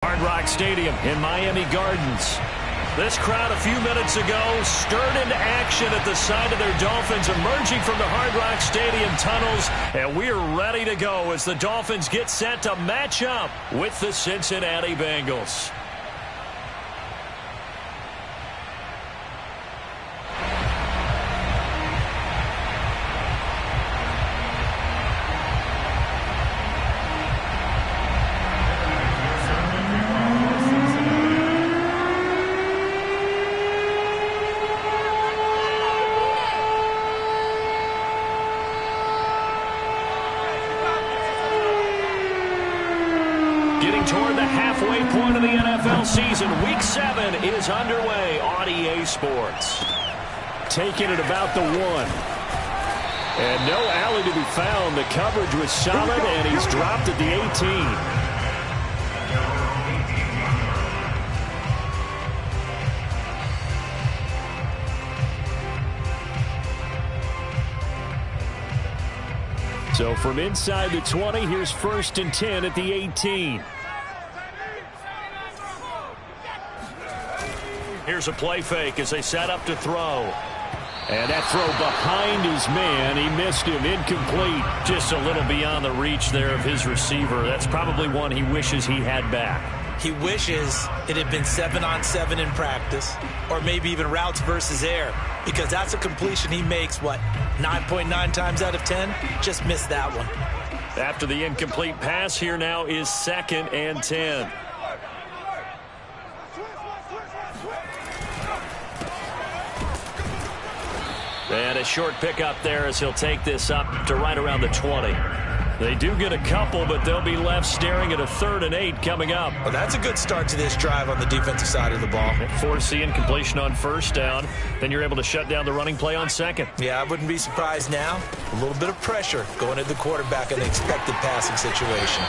Hard Rock Stadium in Miami Gardens. This crowd a few minutes ago stirred into action at the side of their Dolphins emerging from the Hard Rock Stadium tunnels, and we're ready to go as the Dolphins get set to match up with the Cincinnati Bengals. Getting toward the halfway point of the NFL season, Week 7 is underway on EA Sports. Taking it about the 1. And no alley to be found. The coverage was solid, and he's dropped at the 18. So from inside the 20, here's 1st and 10 at the 18. Here's a play fake as they set up to throw. And that throw behind his man. He missed him. Incomplete. Just a little beyond the reach there of his receiver. That's probably one he wishes he had back. He wishes it had been 7-on-7 in practice, or maybe even routes versus air, because that's a completion he makes, 9.9 times out of 10? Just missed that one. After the incomplete pass, here now is 2nd and 10. And a short pickup there as he'll take this up to right around the 20. They do get a couple, but they'll be left staring at a 3rd and 8 coming up. Well, that's a good start to this drive on the defensive side of the ball. Force the incompletion on 1st down. Then you're able to shut down the running play on 2nd. Yeah, I wouldn't be surprised now. A little bit of pressure going at the quarterback in the expected passing situation.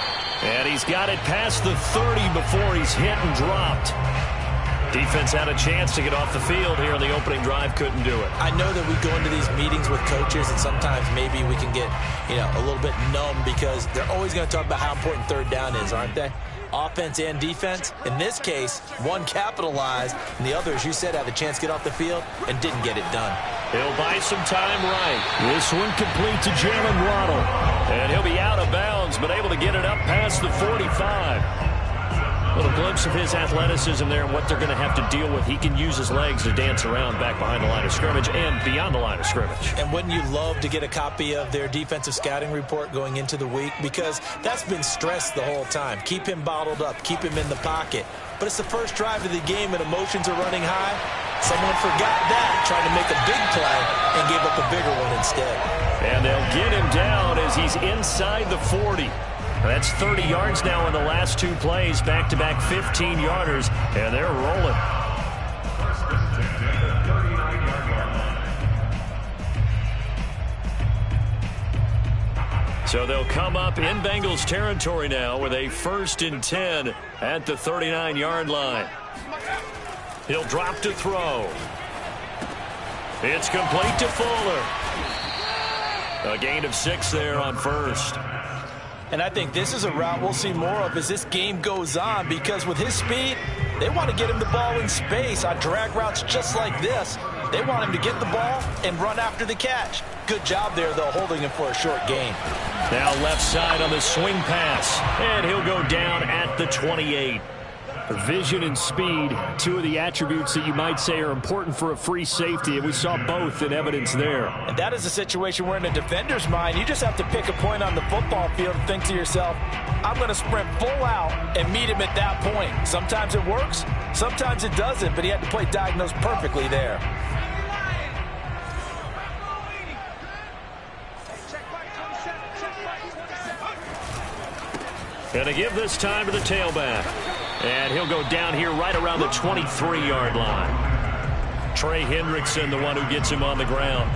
And he's got it past the 30 before he's hit and dropped. Defense had a chance to get off the field here in the opening drive, couldn't do it. I know that we go into these meetings with coaches, and sometimes maybe we can get, a little bit numb because they're always going to talk about how important 3rd down is, aren't they? Offense and defense. In this case, one capitalized, and the other, as you said, had a chance to get off the field and didn't get it done. He'll buy some time right. This one complete to Jalen Waddle. And he'll be out of bounds, but able to get it up past the 45. A little glimpse of his athleticism there and what they're going to have to deal with. He can use his legs to dance around back behind the line of scrimmage and beyond the line of scrimmage. And wouldn't you love to get a copy of their defensive scouting report going into the week? Because that's been stressed the whole time. Keep him bottled up. Keep him in the pocket. But it's the first drive of the game and emotions are running high. Someone forgot that, trying to make a big play and gave up a bigger one instead. And they'll get him down as he's inside the 40. That's 30 yards now in the last 2 plays, back-to-back 15-yarders, and they're rolling. So they'll come up in Bengals territory now with a 1st and 10 at the 39-yard line. He'll drop to throw. It's complete to Fuller. A gain of 6 there on 1st. And I think this is a route we'll see more of as this game goes on, because with his speed, they want to get him the ball in space on drag routes just like this. They want him to get the ball and run after the catch. Good job there, though, holding him for a short gain. Now left side on the swing pass, and he'll go down at the 28. Vision and speed, 2 of the attributes that you might say are important for a free safety, and we saw both in evidence there. And that is a situation where in a defender's mind, you just have to pick a point on the football field and think to yourself, I'm going to sprint full out and meet him at that point. Sometimes it works, sometimes it doesn't, but he had to play diagnosed perfectly there. Going to give this time to the tailback. And he'll go down here right around the 23-yard line. Trey Hendrickson, the one who gets him on the ground.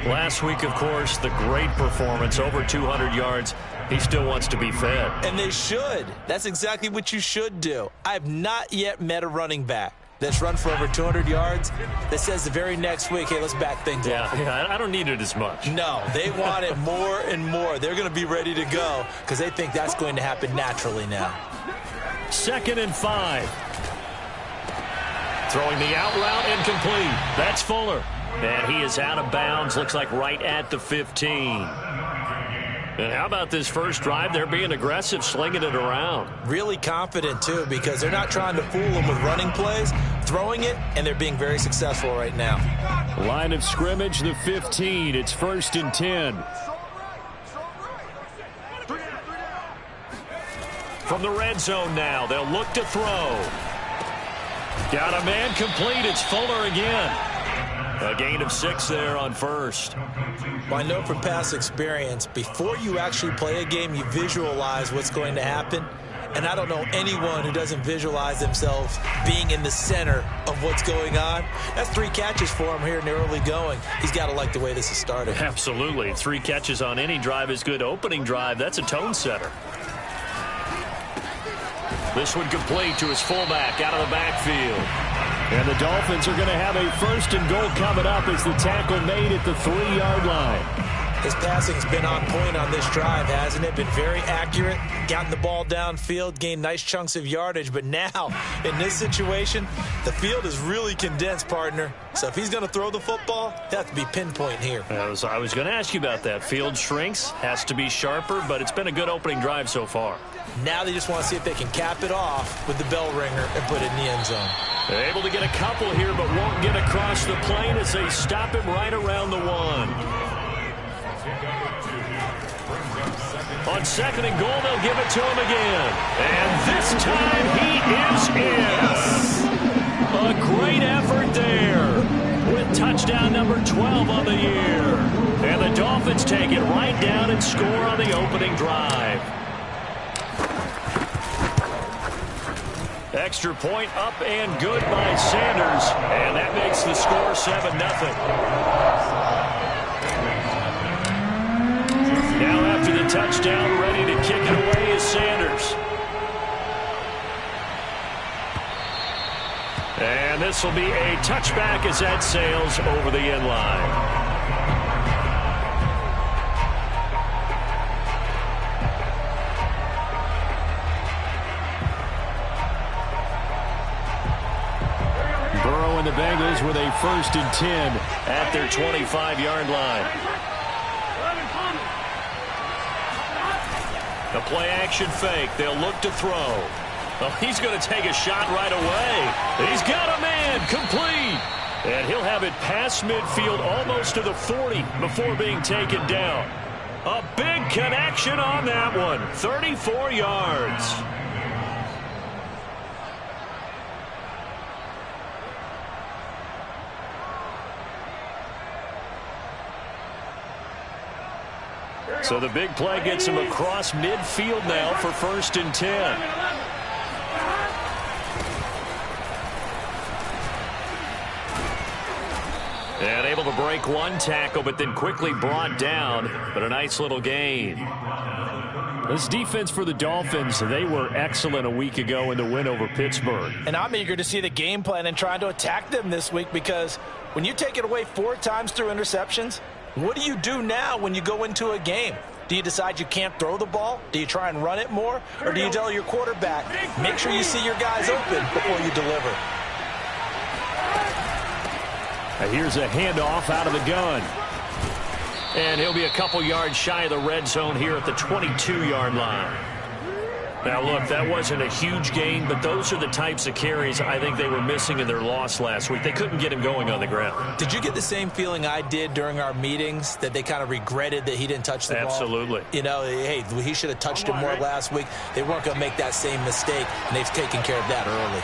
Last week, of course, the great performance, over 200 yards. He still wants to be fed. And they should. That's exactly what you should do. I have not yet met a running back that's run for over 200 yards that says the very next week, hey, let's back things up. Yeah, I don't need it as much. No, they want it more and more. They're going to be ready to go because they think that's going to happen naturally now. 2nd and 5. Throwing the out route incomplete. That's Fuller. And he is out of bounds. Looks like right at the 15. And how about this first drive? They're being aggressive, slinging it around. Really confident, too, because they're not trying to fool them with running plays, throwing it, and they're being very successful right now. Line of scrimmage, the 15. It's 1st and 10. From the red zone now, they'll look to throw. Got a man complete. It's Fuller again. A gain of 6 there on first. Well, I know from past experience, before you actually play a game, you visualize what's going to happen. And I don't know anyone who doesn't visualize themselves being in the center of what's going on. That's 3 catches for him here in the early going. He's got to like the way this is started. Absolutely. 3 catches on any drive is good. Opening drive, that's a tone setter. This one complete to his fullback out of the backfield. And the Dolphins are going to have a 1st and goal coming up as the tackle made at the 3-yard line. His passing's been on point on this drive, hasn't it? Been very accurate, gotten the ball downfield, gained nice chunks of yardage. But now, in this situation, the field is really condensed, partner. So if he's going to throw the football, it has to be pinpoint here. I was going to ask you about that. Field shrinks, has to be sharper, but it's been a good opening drive so far. Now they just want to see if they can cap it off with the bell ringer and put it in the end zone. They're able to get a couple here, but won't get across the plane as they stop him right around the 1. On 2nd and goal, they'll give it to him again. And this time he is in. A great effort there with touchdown number 12 on the year. And the Dolphins take it right down and score on the opening drive. Extra point up and good by Sanders. And that makes the score 7-0. Now after the touchdown, ready to kick it away is Sanders. And this will be a touchback as that sails over the end line. The Bengals with a 1st and 10 at their 25-yard line. The play-action fake. They'll look to throw. Oh, he's going to take a shot right away. He's got a man complete. And he'll have it past midfield almost to the 40 before being taken down. A big connection on that one. 34 yards. So the big play gets him across midfield now for 1st and 10. And able to break one tackle, but then quickly brought down. But a nice little gain. This defense for the Dolphins, they were excellent a week ago in the win over Pittsburgh. And I'm eager to see the game plan and trying to attack them this week, because when you take it away 4 times through interceptions, what do you do now when you go into a game? Do you decide you can't throw the ball? Do you try and run it more? Or do you tell your quarterback, make sure you see your guys open before you deliver? Here's a handoff out of the gun. And he'll be a couple yards shy of the red zone here at the 22-yard line. Now, look, that wasn't a huge gain, but those are the types of carries I think they were missing in their loss last week. They couldn't get him going on the ground. Did you get the same feeling I did during our meetings, that they kind of regretted that he didn't touch the ball? Absolutely. You know, hey, he should have touched him more last week. They weren't going to make that same mistake, and they've taken care of that early.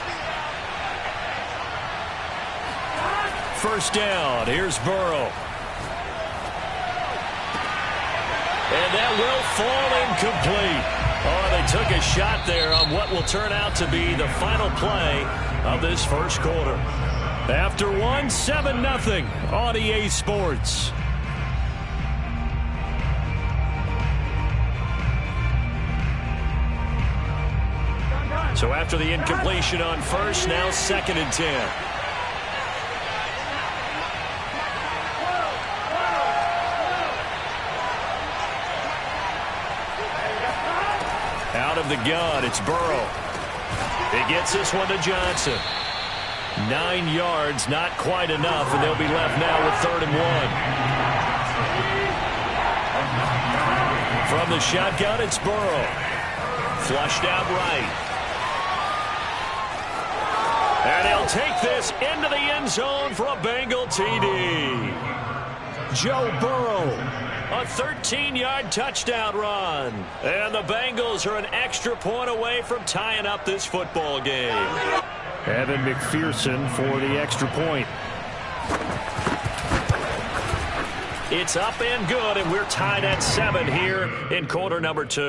1st down. Here's Burrow. And that will fall incomplete. Oh, they took a shot there on what will turn out to be the final play of this first quarter. After one, 7-0 on EA Sports. So after the incompletion on first, now 2nd and 10. Out of the gun, it's Burrow. He gets this one to Johnson. 9 yards, not quite enough, and they'll be left now with 3rd and 1. From the shotgun, it's Burrow. Flushed out right. And he'll take this into the end zone for a Bengal TD. Joe Burrow, a 13-yard touchdown run. And the Bengals are an extra point away from tying up this football game. Evan McPherson for the extra point. It's up and good, and we're tied at 7 here in quarter number 2.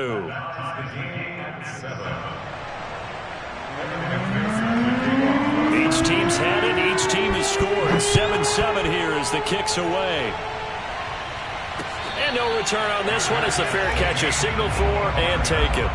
Each team's had it. Each team has scored. 7-7 here as the kick's away. And no return on this one as the fair catch is signaled for and taken.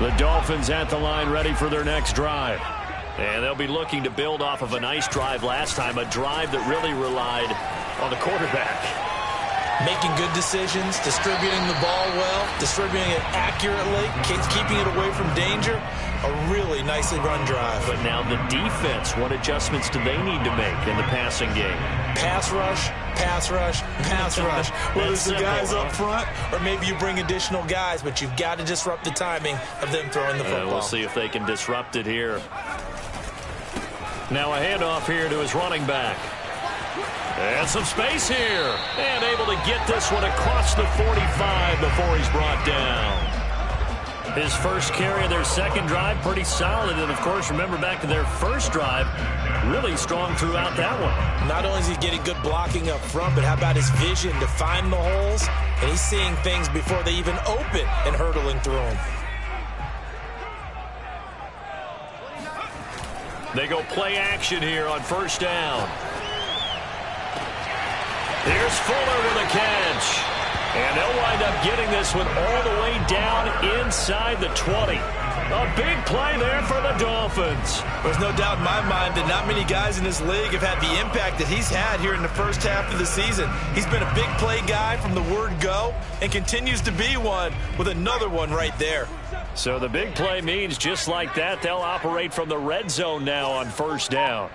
The Dolphins at the line ready for their next drive. And they'll be looking to build off of a nice drive last time, a drive that really relied on the quarterback. Making good decisions, distributing the ball well, distributing it accurately, keeping it away from danger. A really nicely run drive. But now the defense, what adjustments do they need to make in the passing game? Pass rush, pass rush, pass rush. Whether it's the guys up front or maybe you bring additional guys, but you've got to disrupt the timing of them throwing the football. We'll see if they can disrupt it here. Now a handoff here to his running back. And some space here. And able to get this one across the 45 before he's brought down. His first carry of their second drive, pretty solid. And, of course, remember back to their first drive, really strong throughout that one. Not only is he getting good blocking up front, but how about his vision to find the holes? And he's seeing things before they even open and hurdling through them. They go play action here on first down. Here's Fuller with a catch. And they'll wind up getting this one all the way down inside the 20. A big play there for the Dolphins. There's no doubt in my mind that not many guys in this league have had the impact that he's had here in the first half of the season. He's been a big play guy from the word go and continues to be one with another one right there. So the big play means just like that, they'll operate from the red zone now on first down.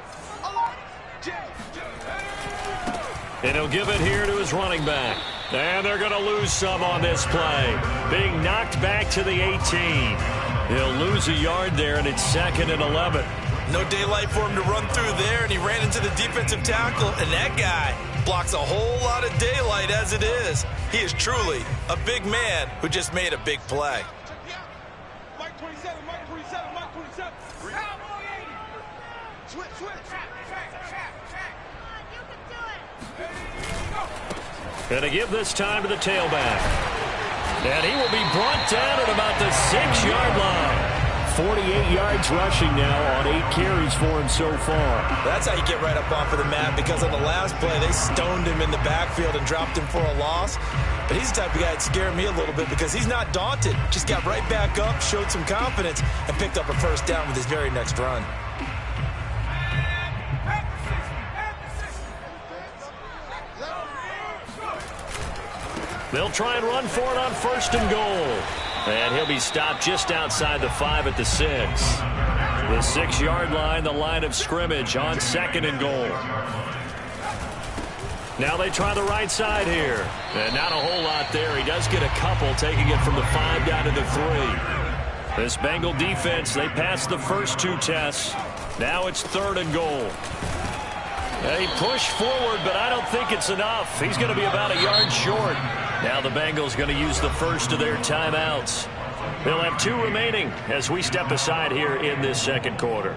And he'll give it here to his running back. And they're going to lose some on this play. Being knocked back to the 18. He'll lose a yard there, and it's 2nd and 11. No daylight for him to run through there, and he ran into the defensive tackle, and that guy blocks a whole lot of daylight as it is. He is truly a big man who just made a big play. Mike 27, Mike 27, Mike 27. Switch. Going to give this time to the tailback. And he will be brought down at about the 6-yard line. 48 yards rushing now on 8 carries for him so far. That's how you get right up off of the mat, because on the last play, they stoned him in the backfield and dropped him for a loss. But he's the type of guy that scared me a little bit because he's not daunted. Just got right back up, showed some confidence, and picked up a first down with his very next run. They'll try and run for it on 1st and goal. And he'll be stopped just outside the 5 at the 6. The 6-yard line, the line of scrimmage on 2nd and goal. Now they try the right side here. And not a whole lot there. He does get a couple, taking it from the 5 down to the 3. This Bengal defense, they passed the first 2 tests. Now it's 3rd and goal. He pushed forward, but I don't think it's enough. He's going to be about a yard short. Now the Bengals going to use the first of their timeouts. They'll have 2 remaining as we step aside here in this second quarter.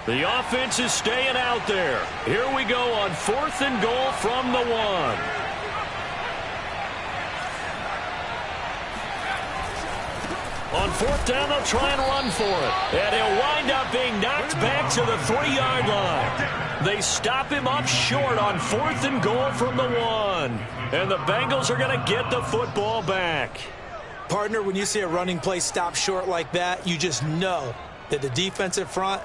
The offense is staying out there. Here we go on 4th and goal from the 1. On fourth down, they'll try and run for it. And he'll wind up being knocked back to the 3-yard line. They stop him up short on 4th and goal from the 1. And the Bengals are going to get the football back. Partner, when you see a running play stop short like that, you just know that the defensive front,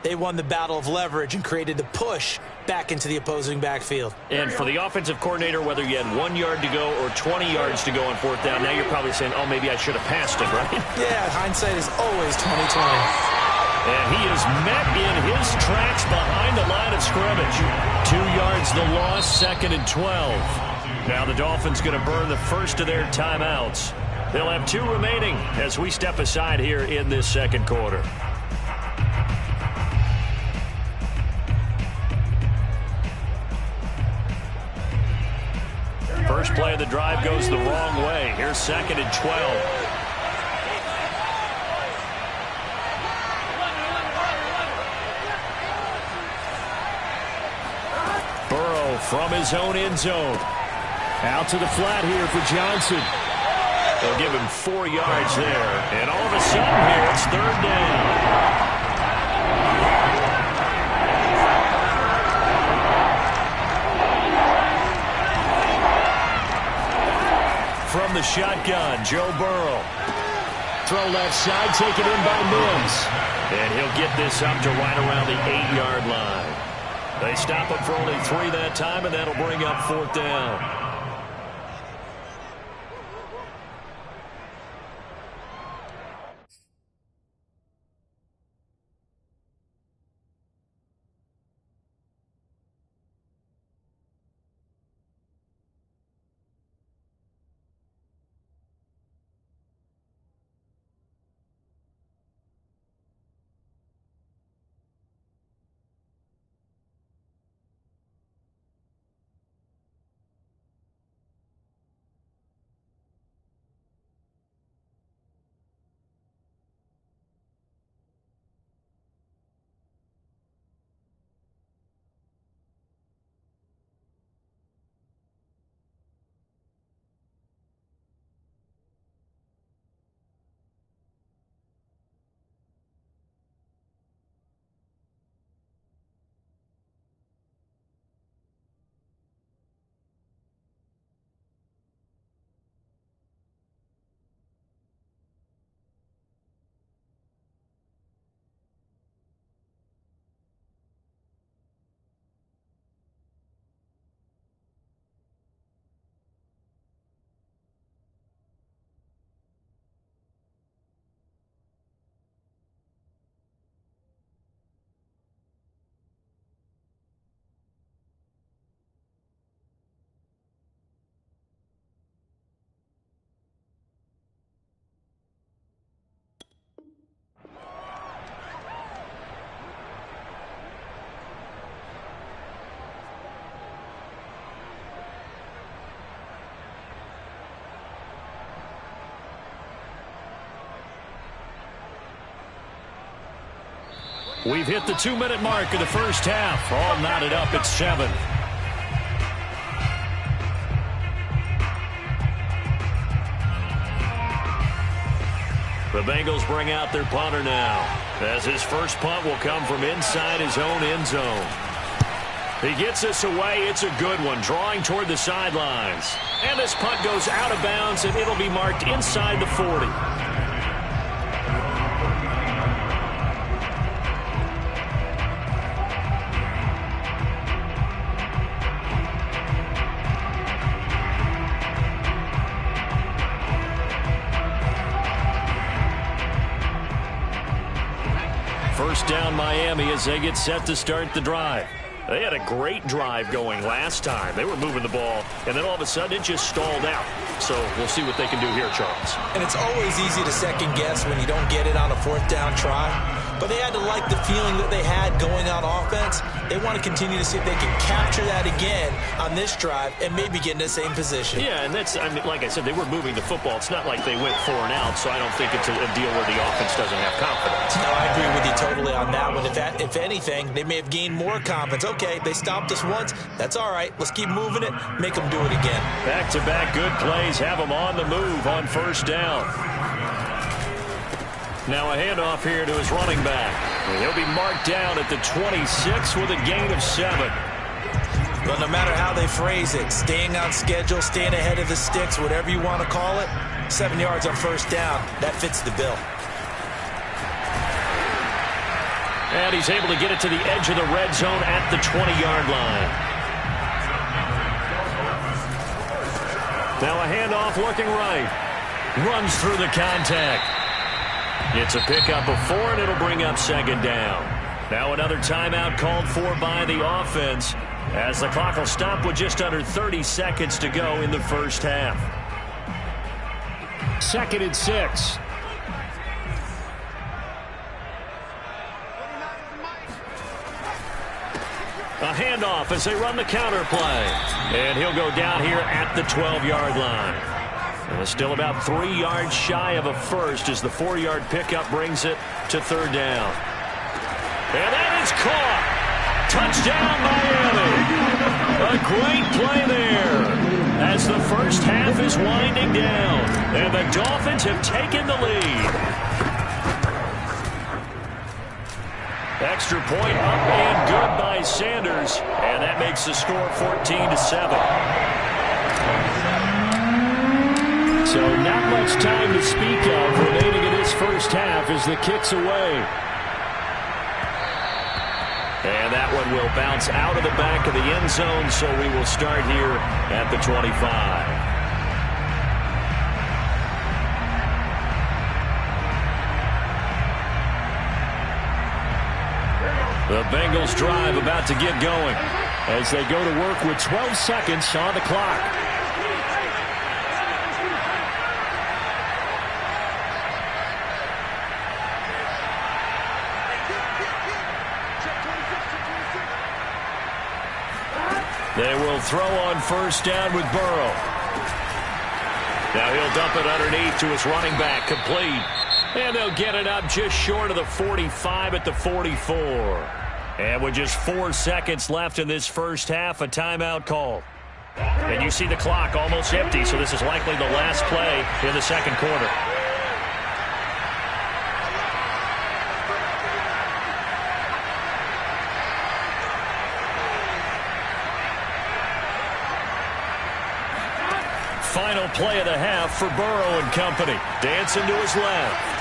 they won the battle of leverage and created the push back into the opposing backfield. And for the offensive coordinator, whether you had 1 yard to go or 20 yards to go on 4th down, now you're probably saying, oh, maybe I should have passed it, right? Yeah, hindsight is always 20/20. And he is met in his tracks behind the line of scrimmage. 2 yards the loss, 2nd and 12. Now the Dolphins going to burn the first of their timeouts. They'll have 2 remaining as we step aside here in this second quarter. First play of the drive goes the wrong way. Here's 2nd and 12. Burrow from his own end zone. Out to the flat here for Johnson. They'll give him 4 yards there. And all of a sudden here, it's 3rd down. From the shotgun, Joe Burrow. Throw left side, taken in by Mims. And he'll get this up to right around the 8-yard line. They stop him for only 3 that time, and that'll bring up 4th down. We've hit the 2-minute mark of the first half. All knotted up at 7. The Bengals bring out their punter now, as his first punt will come from inside his own end zone. He gets this away. It's a good one, drawing toward the sidelines. And this punt goes out of bounds, and it'll be marked inside the 40. First down Miami as they get set to start the drive. They had a great drive going last time. They were moving the ball, and then all of a sudden it just stalled out. So we'll see what they can do here, Charles. And it's always easy to second guess when you don't get it on a 4th down try. But they had to like the feeling that they had going on offense. They want to continue to see if they can capture that again on this drive and maybe get in the same position. Yeah, and that's, I mean, like I said, they were moving the football. It's not like they went 4 and out, so I don't think it's a deal where the offense doesn't have confidence. No, I agree with you totally on that one. If anything, they may have gained more confidence. Okay, they stopped us once. That's all right. Let's keep moving it. Make them do it again. Back-to-back good plays have them on the move on first down. Now a handoff here to his running back. And he'll be marked down at the 26 with a gain of 7. But no matter how they phrase it, staying on schedule, staying ahead of the sticks, whatever you want to call it, 7 yards on first down, that fits the bill. And he's able to get it to the edge of the red zone at the 20-yard line. Now a handoff looking right. Runs through the contact. It's a pickup of 4, and it'll bring up second down. Now another timeout called for by the offense, as the clock will stop with just under 30 seconds to go in the first half. 2nd and 6. A handoff as they run the counter play. And he'll go down here at the 12-yard line. And still about 3 yards shy of a first as the 4-yard pickup brings it to third down. And that is caught. Touchdown, Miami. A great play there as the first half is winding down. And the Dolphins have taken the lead. Extra point up and good by Sanders. And that makes the score 14-7. So not much time to speak of remaining in this first half as the kick's away. And that one will bounce out of the back of the end zone, so we will start here at the 25. The Bengals drive about to get going as they go to work with 12 seconds on the clock. They will throw on first down with Burrow. Now he'll dump it underneath to his running back, complete. And they'll get it up just short of the 45 at the 44. And with just 4 seconds left in this first half, a timeout call. And you see the clock almost empty, so this is likely the last play in the second quarter. Final play of the half for Burrow and company. Dancing to his left.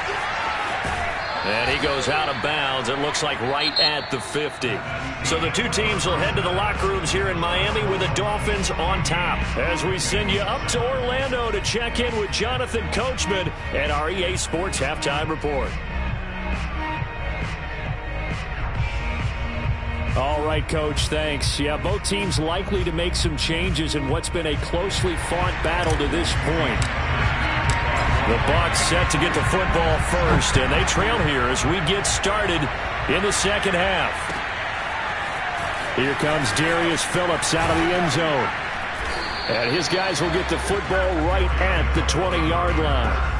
And he goes out of bounds, it looks like right at the 50. So the two teams will head to the locker rooms here in Miami with the Dolphins on top. As we send you up to Orlando to check in with Jonathan Coachman and our EA Sports Halftime Report. All right, Coach, thanks. Yeah, both teams likely to make some changes in what's been a closely fought battle to this point. The Bucs set to get the football first, and they trail here as we get started in the second half. Here comes Darius Phillips out of the end zone. And his guys will get the football right at the 20-yard line.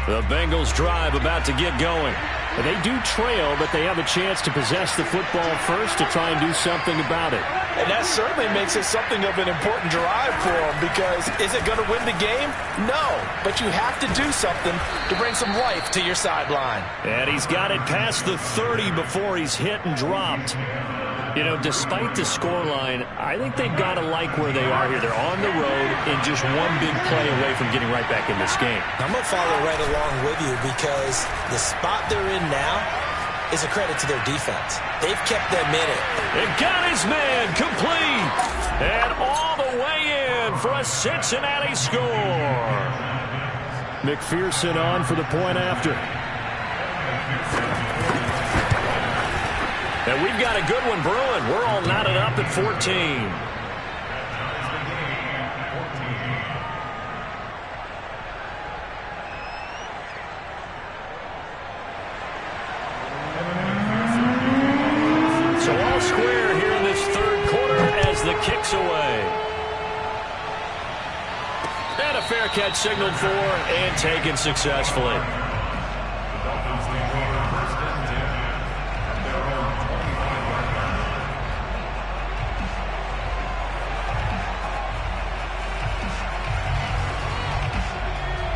The Bengals drive about to get going. They do trail, but they have a chance to possess the football first to try and do something about it. And that certainly makes it something of an important drive for them, because is it going to win the game? No, but you have to do something to bring some life to your sideline. And he's got it past the 30 before he's hit and dropped. You know, despite the scoreline, I think they've got to like where they are here. They're on the road and just one big play away from getting right back in this game. I'm going to follow right along with you, because the spot they're in now is a credit to their defense. They've kept them in it. And got his man complete. And all the way in for a Cincinnati score. McPherson on for the point after. And we've got a good one brewing. We're all knotted up at 14. So all square here in this third quarter as the kick's away. And a fair catch signaled for and taken successfully.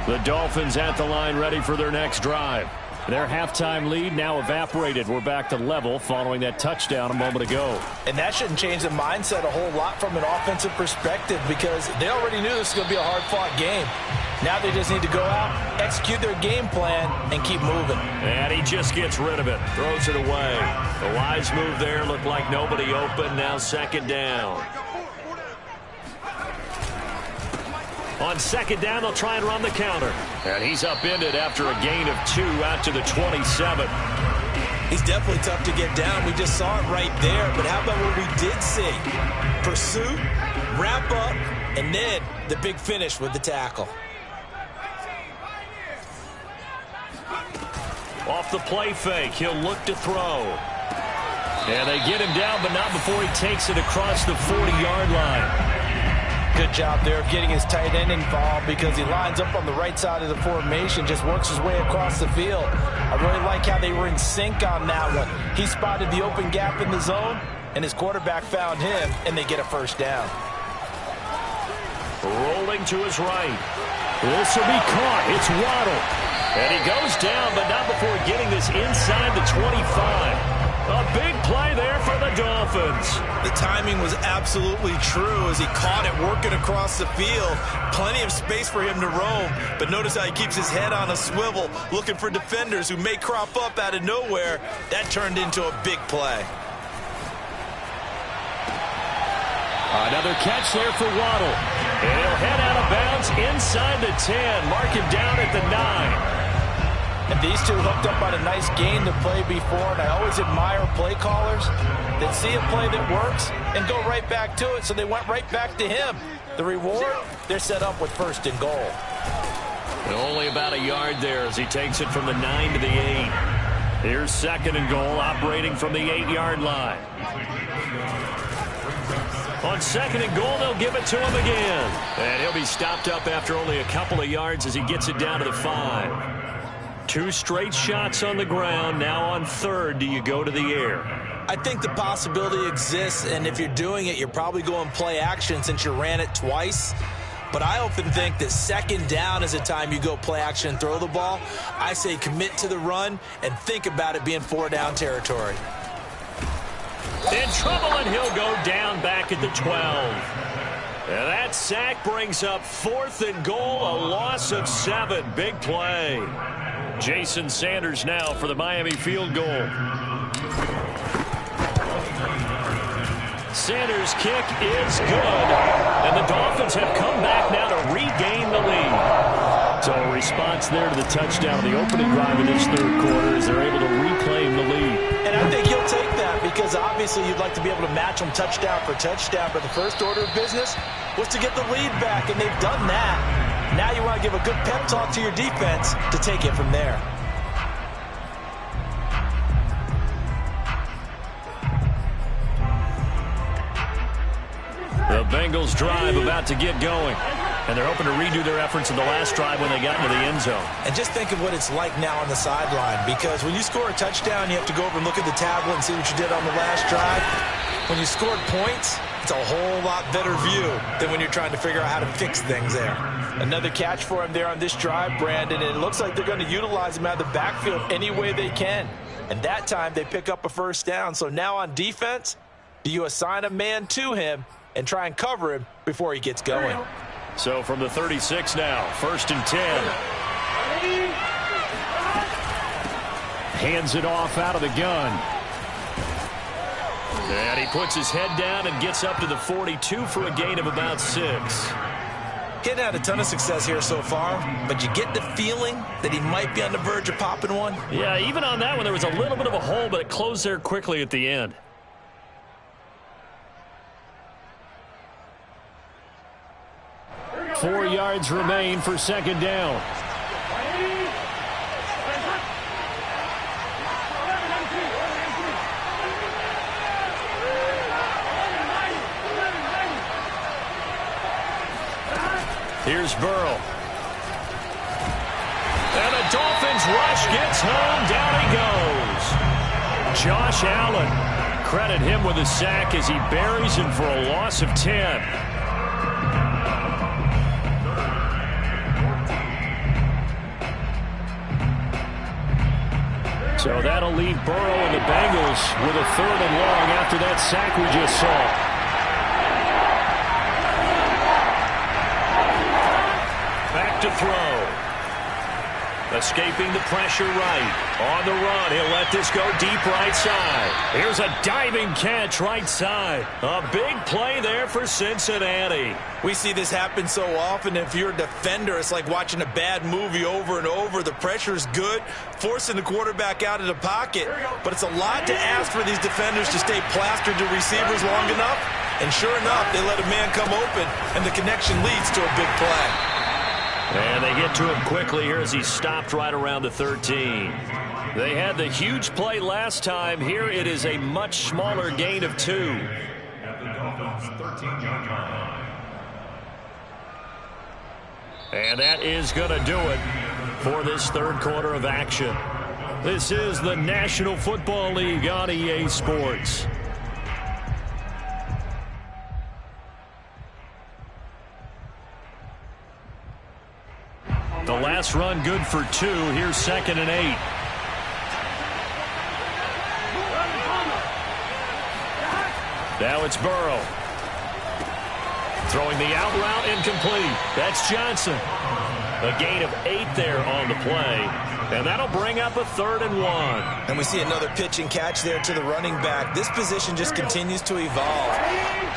The Dolphins at the line ready for their next drive. Their halftime lead now evaporated. We're back to level following that touchdown a moment ago. And that shouldn't change the mindset a whole lot from an offensive perspective because they already knew this was going to be a hard-fought game. Now they just need to go out, execute their game plan, and keep moving. And he just gets rid of it, throws it away. The wise move there looked like nobody open. Now second down. On second down, they'll try and run the counter. And he's upended after a gain of 2 out to the 27. He's definitely tough to get down. We just saw it right there. But how about what we did see? Pursuit, wrap up, and then the big finish with the tackle. Off the play fake, he'll look to throw. And they get him down, but not before he takes it across the 40-yard line. Good job there of getting his tight end involved because he lines up on the right side of the formation, just works his way across the field. I really like how they were in sync on that one. He spotted the open gap in the zone, and his quarterback found him, and they get a first down. Rolling to his right. This will be caught. It's Waddle. And he goes down, but not before getting this inside the 25. A big play there for the Dolphins. The timing was absolutely true as he caught it working across the field. Plenty of space for him to roam, but notice how he keeps his head on a swivel, looking for defenders who may crop up out of nowhere. That turned into a big play. Another catch there for Waddle. And he'll head out of bounds inside the 10. Mark him down at the 9. And these two hooked up on a nice gain the play before, and I always admire play callers that see a play that works and go right back to it, so they went right back to him. The reward, they're set up with first and goal. And only about a yard there as he takes it from the 9 to the 8. Here's second and goal, operating from the 8-yard line. On second and goal, they'll give it to him again. And he'll be stopped up after only a couple of yards as he gets it down to the 5. 2 straight shots on the ground. Now on third, do you go to the air? I think the possibility exists, and if you're doing it, you're probably going play action since you ran it twice. But I often think that second down is the time you go play action and throw the ball. I say commit to the run and think about it being 4-down territory. In trouble, and he'll go down back at the 12. And that sack brings up fourth and goal, a loss of 7. Big play. Jason Sanders now for the Miami field goal. Sanders' kick is good, and the Dolphins have come back now to regain the lead. So a response there to the touchdown of the opening drive in this third quarter as they're able to reclaim the lead. And I think he'll take that because obviously you'd like to be able to match them touchdown for touchdown, but the first order of business was to get the lead back, and they've done that. Now you want to give a good pep talk to your defense to take it from there. The Bengals drive about to get going. And they're hoping to redo their efforts in the last drive when they got into the end zone. And just think of what it's like now on the sideline, because when you score a touchdown, you have to go over and look at the tablet and see what you did on the last drive. When you scored points, it's a whole lot better view than when you're trying to figure out how to fix things there. Another catch for him there on this drive, Brandon, and it looks like they're going to utilize him out of the backfield any way they can. And that time they pick up a first down. So now on defense, do you assign a man to him and try and cover him before he gets going? So from the 36 now, first and 10. Hands it off out of the gun. And he puts his head down and gets up to the 42 for a gain of about 6. He's had a ton of success here so far, but you get the feeling that he might be on the verge of popping one. Yeah, even on that one, there was a little bit of a hole, but it closed there quickly at the end. Four yards remain for second down. Here's Burrow. And the Dolphins rush gets home. Down he goes. Josh Allen. Credit him with a sack as he buries him for a loss of 10. So that'll leave Burrow and the Bengals with a 3rd and long after that sack we just saw. Back to throw. Escaping the pressure right. On the run, he'll let this go deep right side. Here's a diving catch right side. A big play there for Cincinnati. We see this happen so often. If you're a defender, it's like watching a bad movie over and over. The pressure's good, forcing the quarterback out of the pocket. But it's a lot to ask for these defenders to stay plastered to receivers long enough. And sure enough, they let a man come open, and the connection leads to a big play. And they get to him quickly here as he stopped right around the 13. They had the huge play last time. Here it is a much smaller gain of 2. At the Dolphins' 13-yard line. And that is going to do it for this 3rd quarter of action. This is the National Football League on EA Sports. The last run good for 2. Here's 2nd and 8. Now it's Burrow. Throwing the out route incomplete. That's Johnson. A gain of 8 there on the play. And that'll bring up a 3rd and 1. And we see another pitch and catch there to the running back. This position just continues to evolve.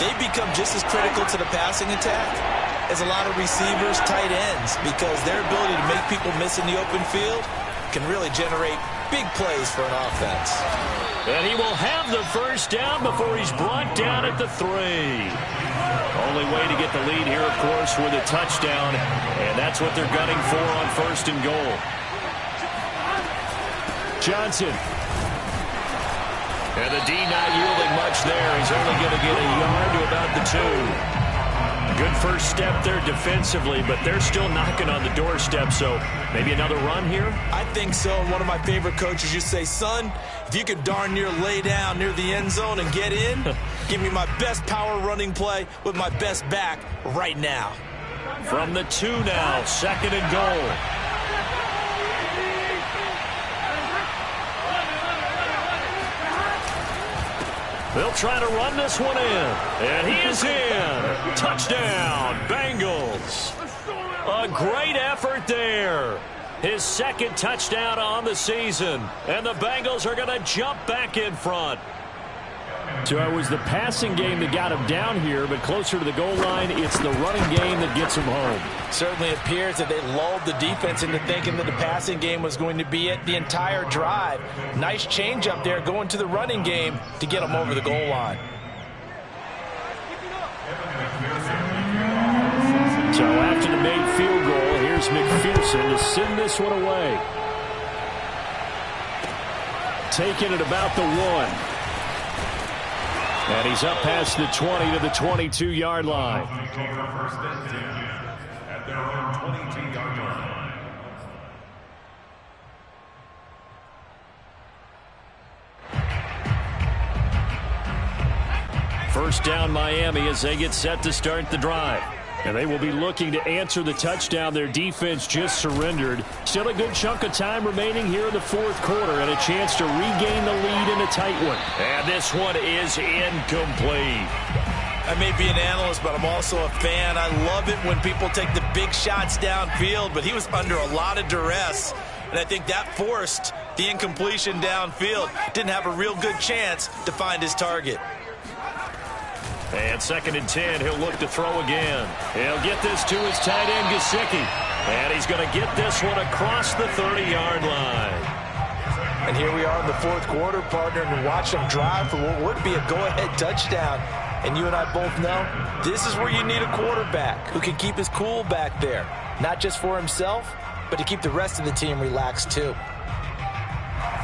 They become just as critical to the passing attack as a lot of receivers, tight ends, because their ability to make people miss in the open field can really generate big plays for an offense. And he will have the 1st down before he's brought down at the 3. Only way to get the lead here, of course, with a touchdown, and that's what they're gunning for on 1st and goal. Johnson. And the D not yielding much there. He's only going to get a yard to about the 2. Good first step there defensively, but they're still knocking on the doorstep, so maybe another run here? I think so. And one of my favorite coaches used to say, son, if you can darn near lay down near the end zone and get in, give me my best power running play with my best back right now. From the 2 now, 2nd and goal. They'll try to run this one in. And he is in. Touchdown, Bengals. A great effort there. His 2nd touchdown on the season. And the Bengals are going to jump back in front. So it was the passing game that got him down here, but closer to the goal line, it's the running game that gets him home. Certainly appears that they lulled the defense into thinking that the passing game was going to be it the entire drive. Nice change up there going to the running game to get him over the goal line. So after the made field goal, here's McPherson to send this one away. Taking it about the 1. And he's up past the 20 to the 22-yard line. At their own 22-yard line. First down Miami as they get set to start the drive. And they will be looking to answer the touchdown their defense just surrendered. Still a good chunk of time remaining here in the 4th quarter and a chance to regain the lead in a tight one. And this one is incomplete. I may be an analyst, but I'm also a fan. I love it when people take the big shots downfield, but he was under a lot of duress. And I think that forced the incompletion downfield. Didn't have a real good chance to find his target. And 2nd and 10, he'll look to throw again. He'll get this to his tight end, Gesicki. And he's going to get this one across the 30-yard line. And here we are in the 4th quarter, partner, and watch them drive for what would be a go-ahead touchdown. And you and I both know this is where you need a quarterback who can keep his cool back there. Not just for himself, but to keep the rest of the team relaxed too.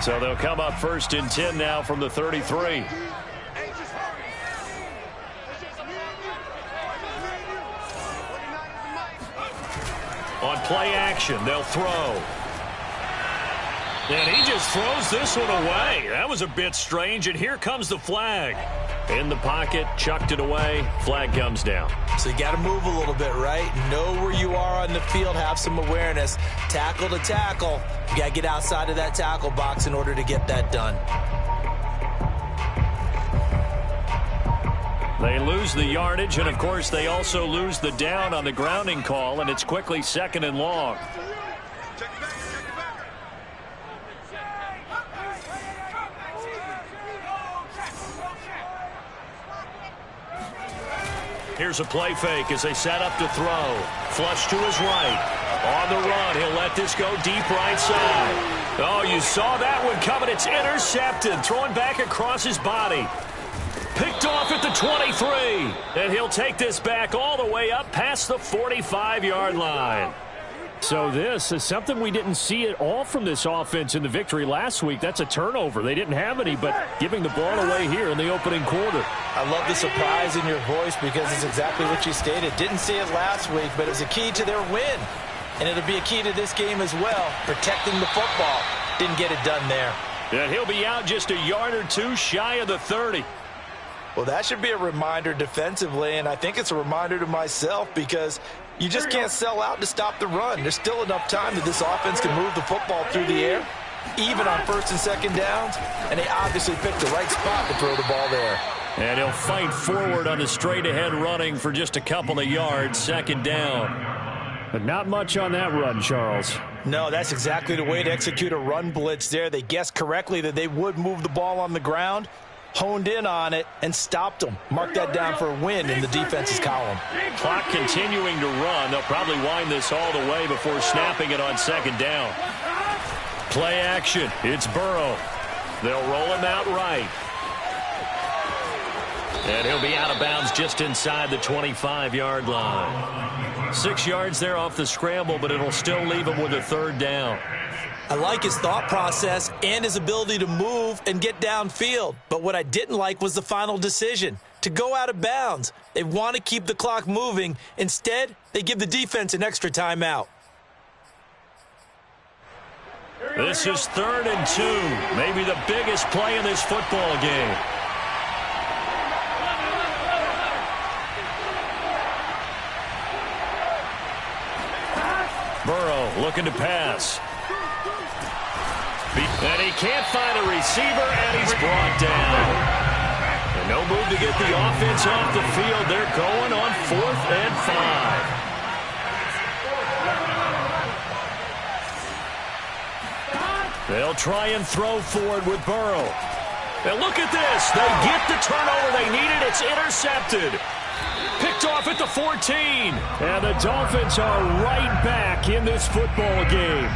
So they'll come up 1st and 10 now from the 33. On play action, they'll throw. And he just throws this one away. That was a bit strange, and here comes the flag. In the pocket, chucked it away, flag comes down. So you got to move a little bit, right? Know where you are on the field, have some awareness. Tackle to tackle. You got to get outside of that tackle box in order to get that done. They lose the yardage, and of course they also lose the down on the grounding call, and it's quickly 2nd and long. Here's a play fake as they set up to throw. Flush to his right. On the run, he'll let this go deep right side. Oh, you saw that one coming. It's intercepted. Throwing back across his body. Picked off at the 23. And he'll take this back all the way up past the 45-yard line. So this is something we didn't see at all from this offense in the victory last week. That's a turnover. They didn't have any, but giving the ball away here in the opening quarter. I love the surprise in your voice because it's exactly what you stated. Didn't see it last week, but it was a key to their win. And it'll be a key to this game as well, protecting the football. Didn't get it done there. And he'll be out just a yard or two shy of the 30. Well, that should be a reminder defensively, and I think it's a reminder to myself because you just can't sell out to stop the run. There's still enough time that this offense can move the football through the air, even on 1st and 2nd downs, and they obviously picked the right spot to throw the ball there. And he'll fight forward on the straight-ahead running for just a couple of yards, 2nd down. But not much on that run, Charles. No, that's exactly the way to execute a run blitz there. They guessed correctly that they would move the ball on the ground, honed in on it, and stopped them. Mark that down for a win in the defense's column. Clock continuing to run. They'll probably wind this all the way before snapping it on 2nd down. Play action. It's Burrow. They'll roll him out right. And he'll be out of bounds just inside the 25-yard line. 6 yards there off the scramble, but it'll still leave him with a 3rd down. I like his thought process and his ability to move and get downfield. But what I didn't like was the final decision, to go out of bounds. They want to keep the clock moving. Instead, they give the defense an extra timeout. This is 3rd and 2, maybe the biggest play in this football game. Burrow looking to pass. And he can't find a receiver, and he's brought down. And no move to get the offense off the field. They're going on 4th and 5. They'll try and throw forward with Burrow. And look at this. They get the turnover they needed. It's intercepted. Picked off at the 14. And the Dolphins are right back in this football game.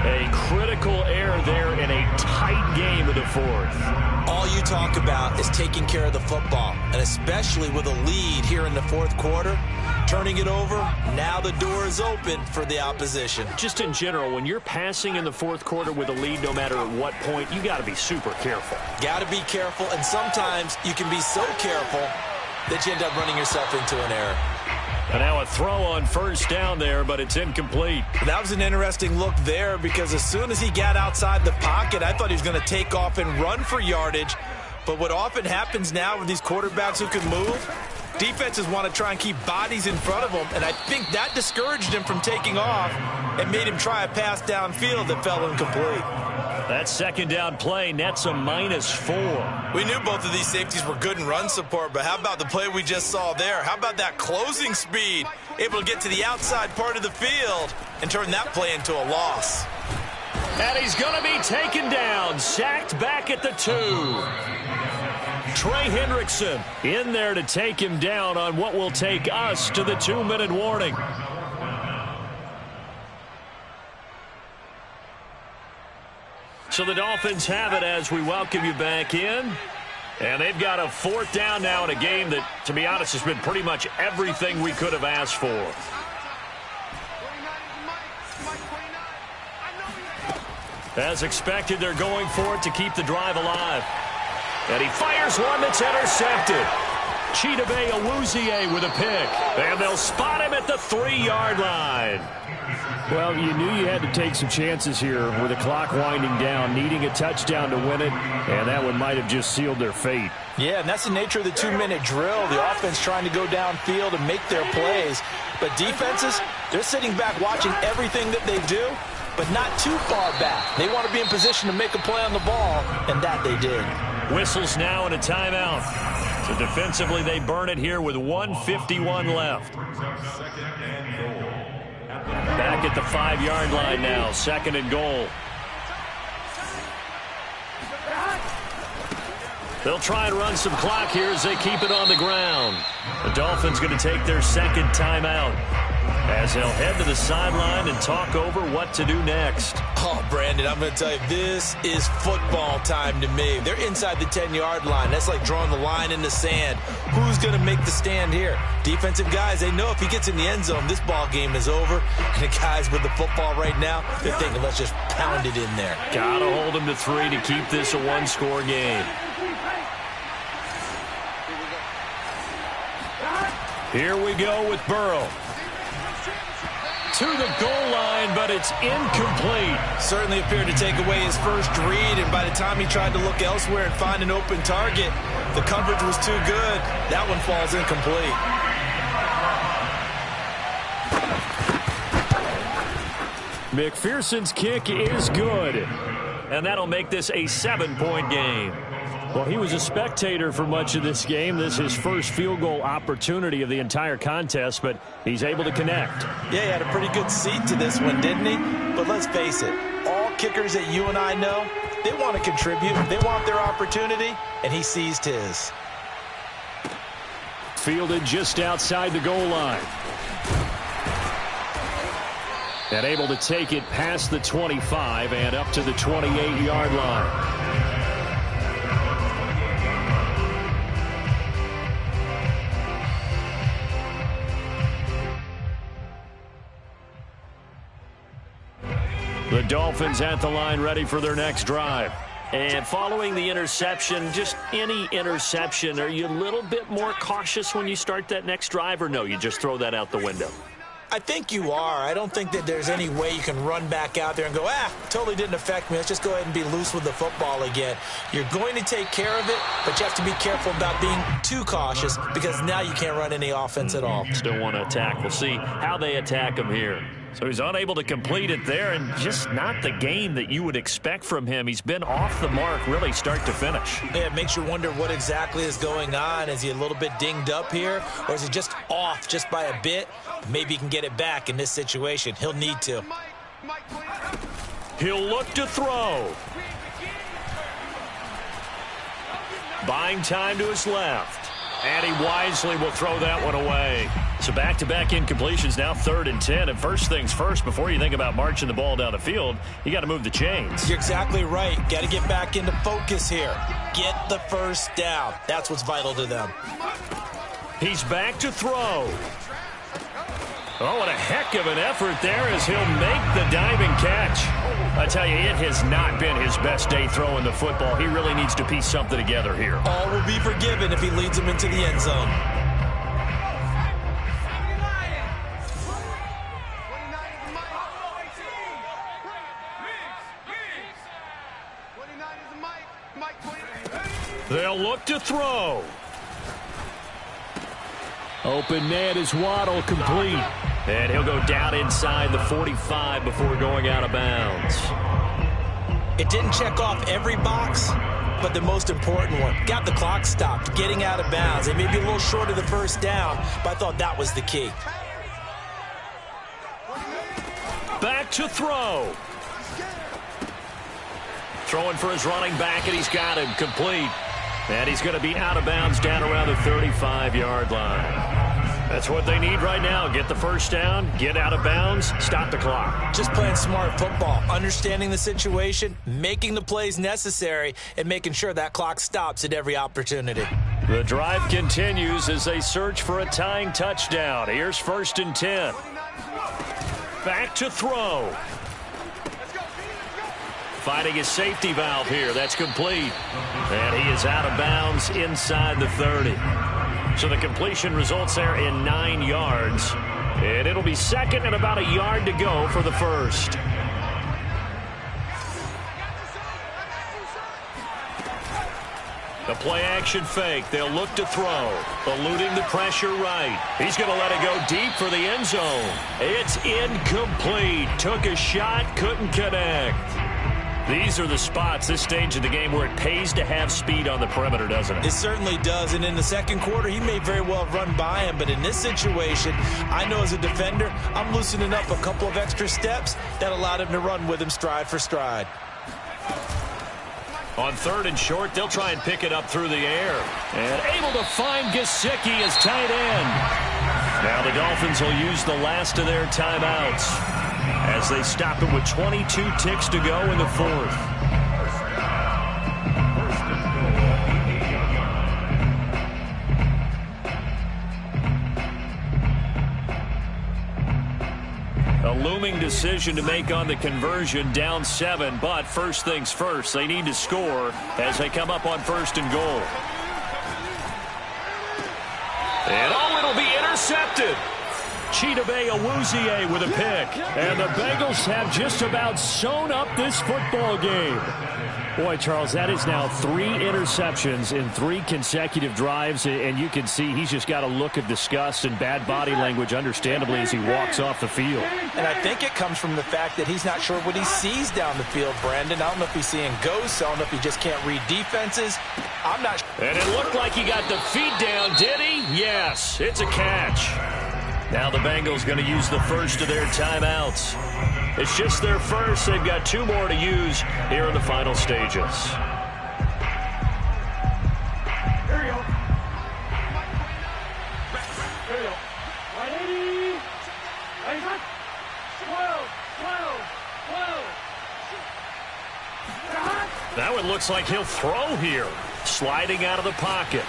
A critical error there in a tight game of the 4th. All you talk about is taking care of the football, and especially with a lead here in the 4th quarter, turning it over, now the door is open for the opposition. Just in general, when you're passing in the 4th quarter with a lead, no matter at what point, you got to be super careful. Got to be careful, and sometimes you can be so careful that you end up running yourself into an error. And now a throw on 1st down there, but it's incomplete. That was an interesting look there because as soon as he got outside the pocket, I thought he was going to take off and run for yardage. But what often happens now with these quarterbacks who can move, defenses want to try and keep bodies in front of them, and I think that discouraged him from taking off and made him try a pass downfield that fell incomplete. That 2nd down play nets a -4. We knew both of these safeties were good in run support, but how about the play we just saw there? How about that closing speed? Able to get to the outside part of the field and turn that play into a loss. And he's going to be taken down, sacked back at the 2. Trey Hendrickson in there to take him down on what will take us to the 2-minute warning. So the Dolphins have it as we welcome you back in. And they've got a 4th down now in a game that, to be honest, has been pretty much everything we could have asked for. As expected, they're going for it to keep the drive alive. And he fires one that's intercepted. Chidobe Awuzie with a pick. And they'll spot him at the 3-yard line. Well, you knew you had to take some chances here with the clock winding down, needing a touchdown to win it, and that one might have just sealed their fate. Yeah, and that's the nature of the 2-minute drill. The offense trying to go downfield and make their plays. But defenses, they're sitting back watching everything that they do, but not too far back. They want to be in position to make a play on the ball, and that they did. Whistles now and a timeout. So defensively, they burn it here with 1:51 left. Back at the 5-yard line now, 2nd and goal. They'll try and run some clock here as they keep it on the ground. The Dolphins going to take their 2nd timeout as they'll head to the sideline and talk over what to do next. Oh, Brandon, I'm going to tell you, this is football time to me. They're inside the 10-yard line. That's like drawing the line in the sand. Who's going to make the stand here? Defensive guys, they know if he gets in the end zone, this ball game is over. And the guys with the football right now, they're thinking, let's just pound it in there. Got to hold them to 3 to keep this a 1-score game. Here we go with Burrow. To the goal line, but it's incomplete. Certainly appeared to take away his first read, and by the time he tried to look elsewhere and find an open target, the coverage was too good. That one falls incomplete. McPherson's kick is good, and that'll make this a 7-point game. Well, he was a spectator for much of this game. This is his first field goal opportunity of the entire contest, but he's able to connect. Yeah, he had a pretty good seat to this one, didn't he? But let's face it, all kickers that you and I know, they want to contribute. They want their opportunity, and he seized his. Fielded just outside the goal line. And able to take it past the 25 and up to the 28-yard line. The Dolphins at the line ready for their next drive. And following the interception, just any interception, are you a little bit more cautious when you start that next drive, or no, you just throw that out the window? I think you are. I don't think that there's any way you can run back out there and go, totally didn't affect me. Let's just go ahead and be loose with the football again. You're going to take care of it, but you have to be careful about being too cautious because now you can't run any offense at all. Still want to attack. We'll see how they attack him here. So he's unable to complete it there, and just not the game that you would expect from him. He's been off the mark really start to finish. Yeah, it makes you wonder what exactly is going on. Is he a little bit dinged up here, or is he just off just by a bit? Maybe he can get it back in this situation. He'll need to. He'll look to throw. Buying time to his left. And he wisely will throw that one away. So back-to-back incompletions, now 3rd and 10. And first things first, before you think about marching the ball down the field, you got to move the chains. You're exactly right. Got to get back into focus here. Get the first down. That's what's vital to them. He's back to throw. Oh, what a heck of an effort there as he'll make the diving catch. I tell you, it has not been his best day throwing the football. He really needs to piece something together here. All will be forgiven if he leads him into the end zone. They'll look to throw. Open man is Waddle, complete. And he'll go down inside the 45 before going out of bounds. It didn't check off every box, but the most important one. Got the clock stopped, getting out of bounds. It may be a little short of the first down, but I thought that was the key. Back to throw. Throwing for his running back, and he's got him complete. And he's going to be out of bounds down around the 35-yard line. That's what they need right now. Get the first down, get out of bounds, stop the clock. Just playing smart football, understanding the situation, making the plays necessary, and making sure that clock stops at every opportunity. The drive continues as they search for a tying touchdown. Here's 1st and 10. Back to throw. Finding his safety valve here. That's complete. And he is out of bounds inside the 30. So the completion results there in 9 yards. And it'll be second and about a yard to go for the first. The play-action fake. They'll look to throw. Eluding the pressure right. He's going to let it go deep for the end zone. It's incomplete. Took a shot, couldn't connect. These are the spots, this stage of the game, where it pays to have speed on the perimeter, doesn't it? It certainly does, and in the second quarter, he may very well run by him, but in this situation, I know as a defender, I'm loosening up a couple of extra steps that allowed him to run with him stride for stride. On third and short, they'll try and pick it up through the air. And able to find Gesicki as tight end. Now the Dolphins will use the last of their timeouts as they stop it with 22 ticks to go in the fourth. A looming decision to make on the conversion, down 7, but first things first, they need to score as they come up on first and goal. And it'll be intercepted. Chidobe Awuzie with a pick. And the Bengals have just about sewn up this football game. Boy, Charles, that is now 3 interceptions in 3 consecutive drives, and you can see he's just got a look of disgust and bad body language, understandably, as he walks off the field. And I think it comes from the fact that he's not sure what he sees down the field, Brandon. I don't know if he's seeing ghosts. I don't know if he just can't read defenses. I'm not sure. And it looked like he got the feet down, did he? Yes, it's a catch. Now the Bengals going to use the first of their timeouts. It's just their first. They've got 2 more to use here in the final stages. Here you go. Here you go. 180. 85. 12. 12. That one looks like he'll throw here. Sliding out of the pocket.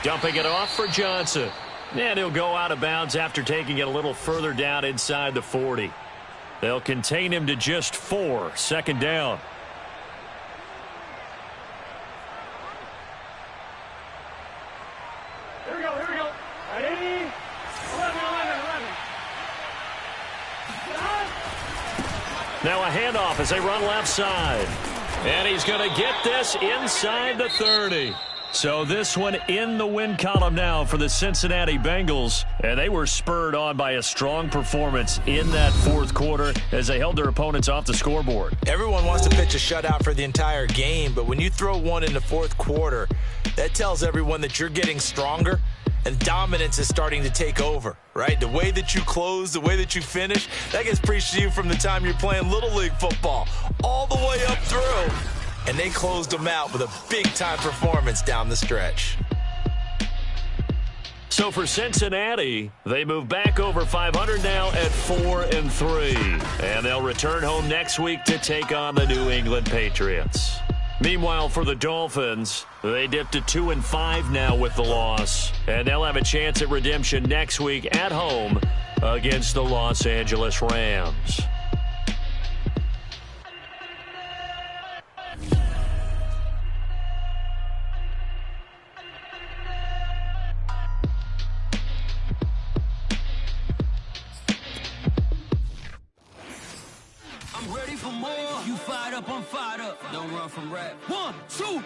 Dumping it off for Johnson. And he'll go out of bounds after taking it a little further down inside the 40. They'll contain him to just 4. Second down. Here we go. Here we go. 180. 11. Now a handoff as they run left side. And he's going to get this inside the 30. So this one in the win column now for the Cincinnati Bengals. And they were spurred on by a strong performance in that fourth quarter as they held their opponents off the scoreboard. Everyone wants to pitch a shutout for the entire game, but when you throw one in the fourth quarter, that tells everyone that you're getting stronger and dominance is starting to take over, right? The way that you close, the way that you finish, that gets preached to you from the time you're playing Little League football all the way up through. And they closed them out with a big-time performance down the stretch. So for Cincinnati, they move back over 500 now at 4-3. And they'll return home next week to take on the New England Patriots. Meanwhile, for the Dolphins, they dipped to 2-5 now with the loss. And they'll have a chance at redemption next week at home against the Los Angeles Rams. I'm ready for more. You fired up, I'm fired up. Don't run from rap. 1, 2.